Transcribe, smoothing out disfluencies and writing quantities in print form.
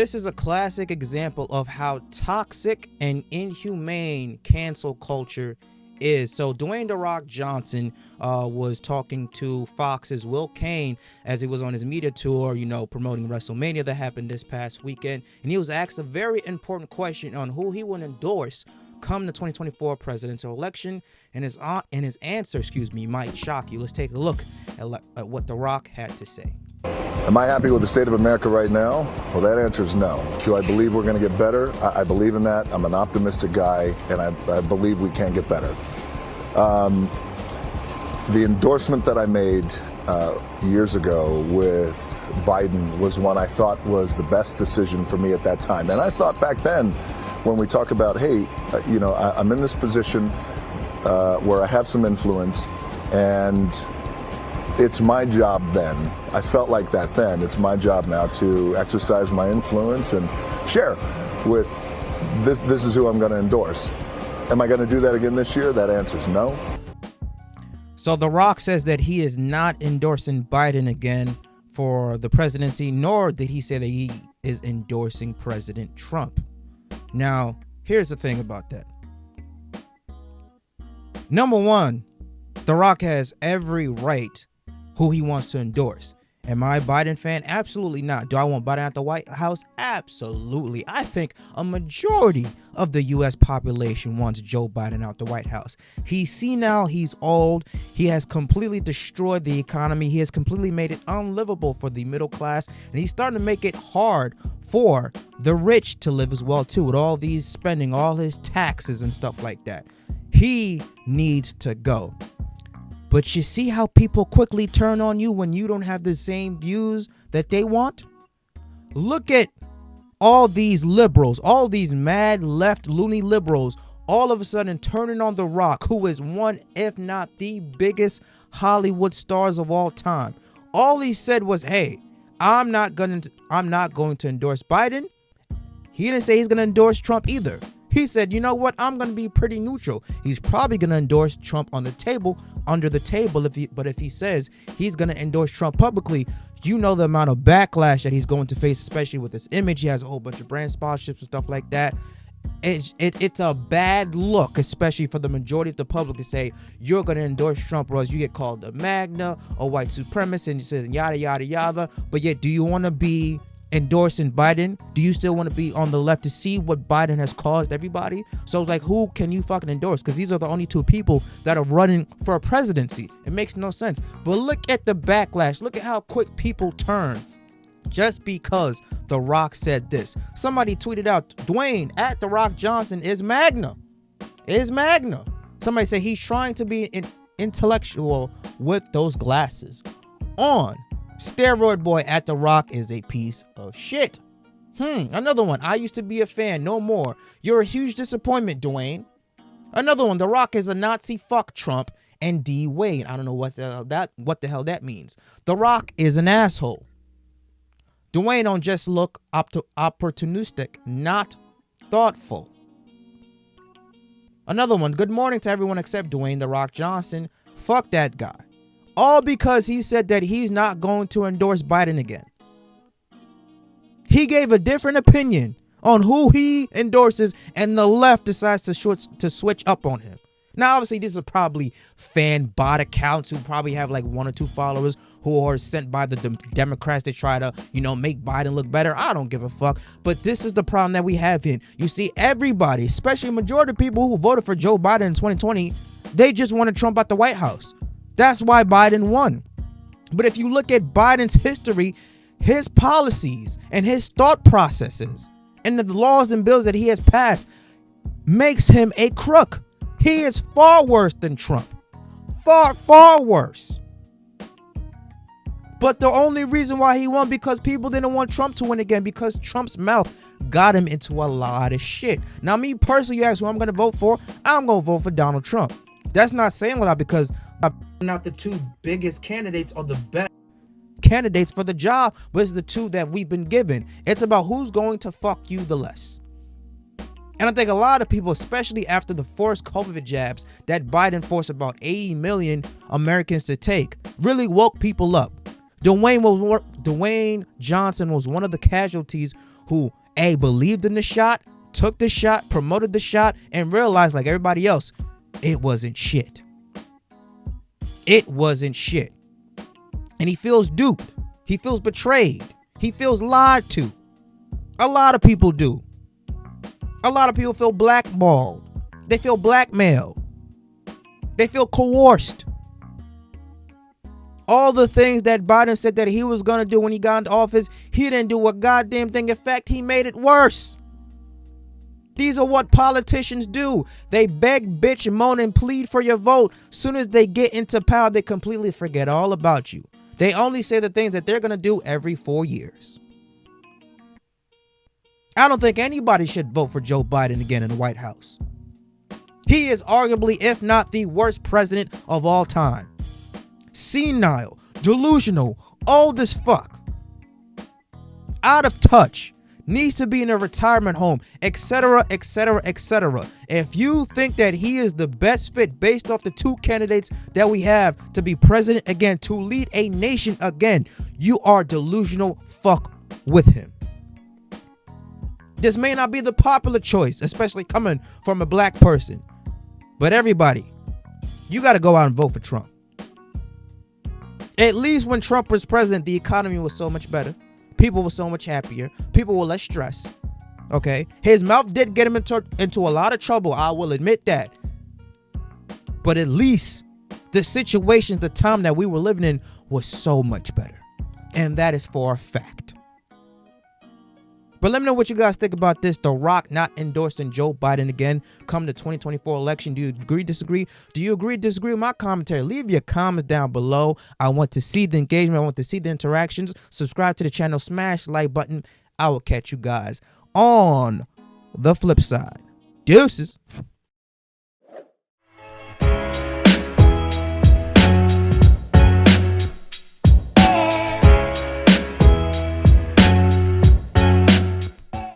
This is a classic example of how toxic and inhumane cancel culture is. So Dwayne "The Rock" Johnson was talking to Fox's Will Cain as he was on his media tour, promoting WrestleMania that happened this past weekend. And he was asked a very important question on who he would endorse come the 2024 presidential election. And his answer, might shock you. Let's take a look at what The Rock had to say. Am I happy with the state of America right now? Well, that answer is no. Do I believe we're going to get better? I believe in that. I'm an optimistic guy, and I believe we can get better. The endorsement that I made years ago with Biden was one I thought was the best decision for me at that time. And I thought back then, when we talk about, hey, I'm in this position where I have some influence, and it's my job then. I felt like that then. It's my job now to exercise my influence and share with this is who I'm going to endorse. Am I going to do that again this year? That answer is no. So The Rock says that he is not endorsing Biden again for the presidency, nor did he say that he is endorsing President Trump. Now, here's the thing about that. Number one, The Rock has every right who he wants to endorse. Am I a Biden fan? Absolutely not. Do I want Biden at the White House? Absolutely. I think a majority of the U.S. population wants Joe Biden out the White House. He's senile, he's old, he has completely destroyed the economy, he has completely made it unlivable for the middle class, and he's starting to make it hard for the rich to live as well too, with all these spending, all his taxes and stuff like that. He needs to go. But you see how people quickly turn on you when you don't have the same views that they want? Look at all these liberals, all these mad left loony liberals, all of a sudden turning on The Rock, who is one, if not the biggest Hollywood stars of all time. All he said was, hey, I'm not going to endorse Biden. He didn't say he's going to endorse Trump either. He said, you know what? I'm going to be pretty neutral. He's probably going to endorse Trump under the table. But if he says he's going to endorse Trump publicly, you know the amount of backlash that he's going to face, especially with his image. He has a whole bunch of brand sponsorships and stuff like that. It's a bad look, especially for the majority of the public, to say you're going to endorse Trump, or else you get called a MAGA or white supremacist, and he says yada, yada, yada. But yet, do you want to be endorsing Biden? Do you still want to be on the left to see what Biden has caused everybody? So it's like, who can you fucking endorse? Because these are the only two people that are running for a presidency. It makes no sense. But look at the backlash. Look at how quick people turn just because The Rock said this. Somebody tweeted out, Dwayne at The Rock Johnson is MAGA. Somebody said he's trying to be an intellectual with those glasses on. Steroid boy at The Rock is a piece of shit. Another one. I used to be a fan. No more. You're a huge disappointment, Dwayne. Another one. The Rock is a Nazi. Fuck Trump and D. Wade. I don't know what the hell that means. The Rock is an asshole. Dwayne don't just look opportunistic, not thoughtful. Another one. Good morning to everyone except Dwayne The Rock Johnson. Fuck that guy. All because he said that he's not going to endorse Biden again. He gave a different opinion on who he endorses, and the left decides to switch up on him. Now, obviously, these are probably fan bot accounts who probably have like 1 or 2 followers who are sent by the Democrats to try to, make Biden look better. I don't give a fuck. But this is the problem that we have here. You see, everybody, especially a majority of people who voted for Joe Biden in 2020, they just wanted Trump at the White House. That's why Biden won. But if you look at Biden's history, his policies and his thought processes and the laws and bills that he has passed makes him a crook. He is far worse than Trump. Far, far worse. But the only reason why he won, because people didn't want Trump to win again, because Trump's mouth got him into a lot of shit. Now, me personally, you ask who I'm going to vote for, I'm going to vote for Donald Trump. That's not saying a lot, because I'm not the two biggest candidates or the best candidates for the job, but it's the two that we've been given. It's about who's going to fuck you the less. And I think a lot of people, especially after the forced COVID jabs that Biden forced about 80 million Americans to take, really woke people up. Dwayne Johnson was one of the casualties who believed in the shot, took the shot, promoted the shot, and realized, like everybody else, it wasn't shit. It wasn't shit. And he feels duped. He feels betrayed. He feels lied to. A lot of people do. A lot of people feel blackballed. They feel blackmailed. They feel coerced. All the things that Biden said that he was going to do when he got into office, he didn't do a goddamn thing. In fact, he made it worse. These are what politicians do. They beg, bitch, moan, and plead for your vote. Soon as they get into power, they completely forget all about you. They only say the things that they're going to do every 4 years. I don't think anybody should vote for Joe Biden again in the White House. He is arguably, if not the worst president of all time. Senile, delusional, old as fuck, out of touch, needs to be in a retirement home, etc., etc., etc. If you think that he is the best fit based off the two candidates that we have to be president again, to lead a nation again, you are delusional. Fuck with him. This may not be the popular choice, especially coming from a black person, but everybody, you got to go out and vote for Trump. At least when Trump was president, the economy was so much better. People were so much happier. People were less stressed. Okay? His mouth did get him into a lot of trouble. I will admit that. But at least the situation, the time that we were living in was so much better. And that is for a fact. But let me know what you guys think about this. The Rock not endorsing Joe Biden again come the 2024 election. Do you agree, disagree? Do you agree, disagree with my commentary? Leave your comments down below. I want to see the engagement. I want to see the interactions. Subscribe to the channel. Smash the like button. I will catch you guys on the flip side. Deuces.